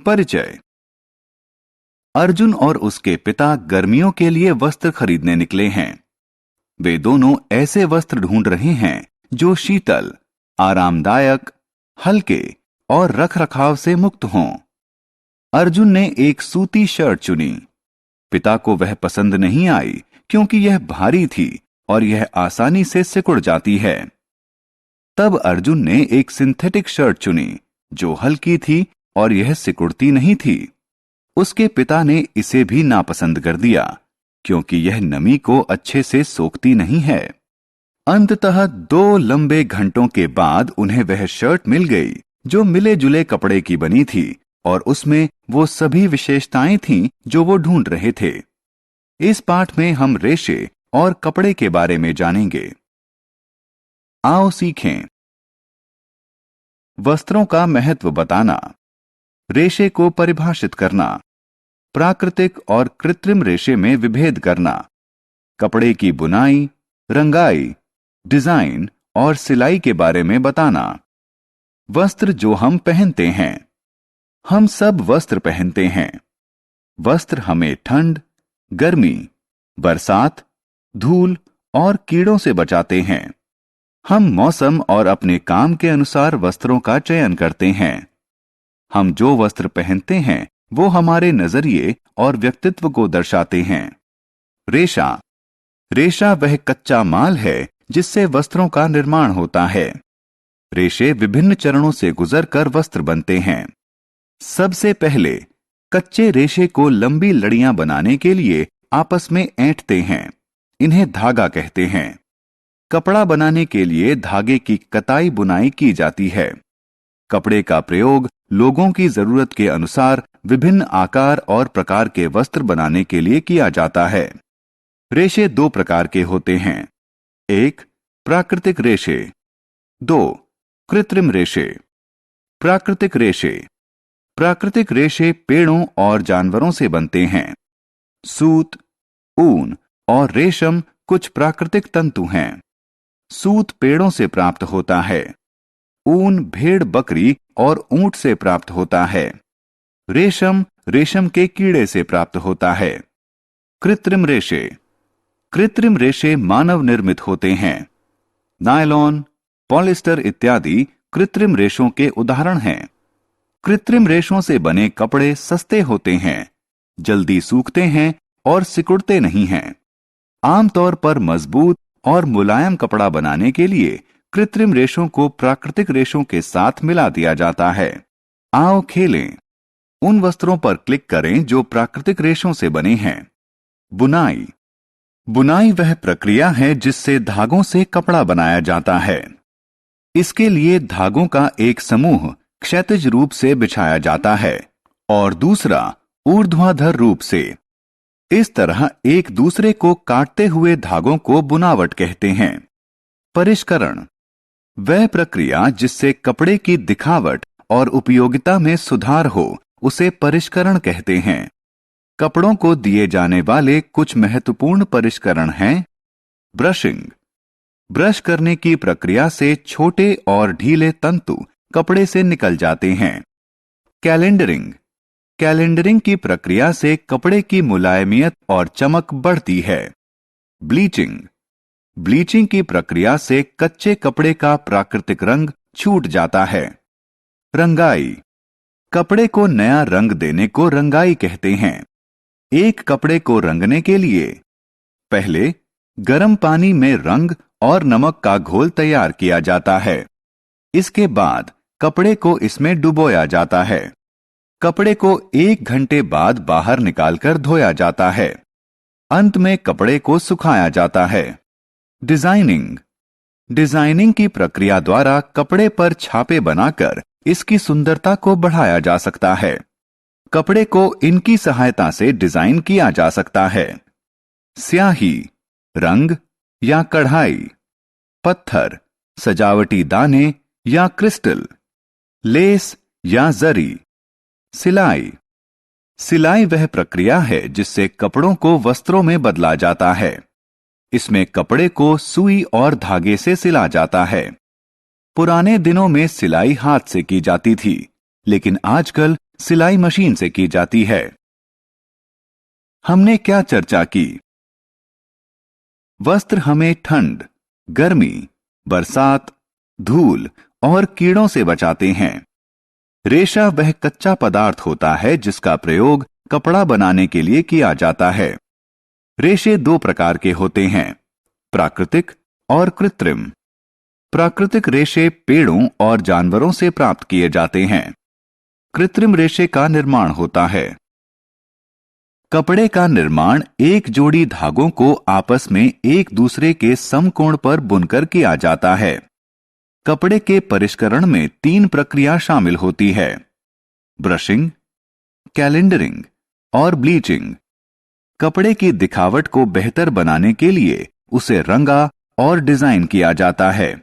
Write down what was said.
परिचय। अर्जुन और उसके पिता गर्मियों के लिए वस्त्र खरीदने निकले हैं। वे दोनों ऐसे वस्त्र ढूंढ रहे हैं जो शीतल, आरामदायक, हल्के और रखरखाव से मुक्त हों। अर्जुन ने एक सूती शर्ट चुनी। पिता को वह पसंद नहीं आई क्योंकि यह भारी थी और यह आसानी से सिकुड़ जाती है। तब अर्जुन ने एक सिंथेटिक शर्ट चुनी जो हल्की थी और यह सिकुड़ती नहीं थी। उसके पिता ने इसे भी नापसंद कर दिया क्योंकि यह नमी को अच्छे से सोखती नहीं है। अंततः 2 लंबे घंटों के बाद उन्हें वह शर्ट मिल गई जो मिले जुले कपड़े की बनी थी और उसमें वो सभी विशेषताएं थीं जो वो ढूंढ रहे थे। इस पाठ में हम रेशे और कपड़े के बारे में जानेंगे। आओ सीखें। वस्त्रों का महत्व बताना, रेशे को परिभाषित करना, प्राकृतिक और कृत्रिम रेशे में विभेद करना, कपड़े की बुनाई, रंगाई, डिजाइन और सिलाई के बारे में बताना। वस्त्र जो हम पहनते हैं। हम सब वस्त्र पहनते हैं। वस्त्र हमें ठंड, गर्मी, बरसात, धूल और कीड़ों से बचाते हैं। हम मौसम और अपने काम के अनुसार वस्त्रों का चयन करते हैं। हम जो वस्त्र पहनते हैं वो हमारे नजरिए और व्यक्तित्व को दर्शाते हैं। रेशा, रेशा वह कच्चा माल है जिससे वस्त्रों का निर्माण होता है। रेशे विभिन्न चरणों से गुजरकर वस्त्र बनते हैं। सबसे पहले कच्चे रेशे को लंबी लड़ियां बनाने के लिए आपस में ऐंठते हैं। इन्हें धागा कहते हैं। कपड़ा बनाने के लिए धागे की कताई बुनाई की जाती है। कपड़े का प्रयोग लोगों की जरूरत के अनुसार विभिन्न आकार और प्रकार के वस्त्र बनाने के लिए किया जाता है। रेशे 2 प्रकार के होते हैं। 1. प्राकृतिक रेशे। 2. कृत्रिम रेशे। प्राकृतिक रेशे। प्राकृतिक रेशे पेड़ों और जानवरों से बनते हैं। सूत, ऊन और रेशम कुछ प्राकृतिक तंतु हैं। सूत पेड़ों से प्राप्त होता है। ऊन भेड़, बकरी और ऊंट से प्राप्त होता है। रेशम रेशम के कीड़े से प्राप्त होता है। कृत्रिम रेशे। कृत्रिम रेशे मानव निर्मित होते हैं। नायलॉन, पॉलिस्टर इत्यादि कृत्रिम रेशों के उदाहरण हैं। कृत्रिम रेशों से बने कपड़े सस्ते होते हैं, जल्दी सूखते हैं और सिकुड़ते नहीं हैं। आमतौर पर मजबूत और मुलायम कपड़ा बनाने के लिए कृत्रिम रेशों को प्राकृतिक रेशों के साथ मिला दिया जाता है। आओ खेलें। उन वस्त्रों पर क्लिक करें जो प्राकृतिक रेशों से बने हैं। बुनाई। बुनाई वह प्रक्रिया है जिससे धागों से कपड़ा बनाया जाता है। इसके लिए धागों का एक समूह क्षैतिज रूप से बिछाया जाता है और दूसरा ऊर्ध्वाधर रूप से। इस तरह एक दूसरे को काटते हुए धागों को बुनावट कहते हैं। परिष्करण वह प्रक्रिया जिससे कपड़े की दिखावट और उपयोगिता में सुधार हो उसे परिष्करण कहते हैं। कपड़ों को दिए जाने वाले कुछ महत्वपूर्ण परिष्करण हैं। ब्रशिंग। ब्रश करने की प्रक्रिया से छोटे और ढीले तंतु कपड़े से निकल जाते हैं। कैलेंडरिंग। कैलेंडरिंग की प्रक्रिया से कपड़े की मुलायमियत और चमक बढ़ती है। ब्लीचिंग। ब्लीचिंग की प्रक्रिया से कच्चे कपड़े का प्राकृतिक रंग छूट जाता है। रंगाई। कपड़े को नया रंग देने को रंगाई कहते हैं। एक कपड़े को रंगने के लिए पहले गर्म पानी में रंग और नमक का घोल तैयार किया जाता है। इसके बाद कपड़े को इसमें डुबोया जाता है। कपड़े को 1 घंटे बाद बाहर निकालकर धोया जाता है। अंत में कपड़े को सुखाया जाता है। डिजाइनिंग। डिजाइनिंग की प्रक्रिया द्वारा कपड़े पर छापे बनाकर इसकी सुंदरता को बढ़ाया जा सकता है। कपड़े को इनकी सहायता से डिजाइन किया जा सकता है। स्याही, रंग या कढ़ाई, पत्थर, सजावटी दाने या क्रिस्टल, लेस या जरी। सिलाई। सिलाई वह प्रक्रिया है जिससे कपड़ों को वस्त्रों में बदला जाता है। इसमें कपड़े को सुई और धागे से सिला जाता है। पुराने दिनों में सिलाई हाथ से की जाती थी, लेकिन आजकल सिलाई मशीन से की जाती है। हमने क्या चर्चा की? वस्त्र हमें ठंड, गर्मी, बरसात, धूल और कीड़ों से बचाते हैं। रेशा वह कच्चा पदार्थ होता है जिसका प्रयोग कपड़ा बनाने के लिए किया जाता है। रेशे दो प्रकार के होते हैं, प्राकृतिक और कृत्रिम। प्राकृतिक रेशे पेड़ों और जानवरों से प्राप्त किए जाते हैं। कृत्रिम रेशे का निर्माण होता है। कपड़े का निर्माण एक जोड़ी धागों को आपस में एक दूसरे के समकोण पर बुनकर किया जाता है। कपड़े के परिष्करण में 3 प्रक्रिया शामिल होती है, ब्रशिंग, कैलेंडरिंग और ब्लीचिंग। कपड़े की दिखावट को बेहतर बनाने के लिए उसे रंगा और डिजाइन किया जाता है।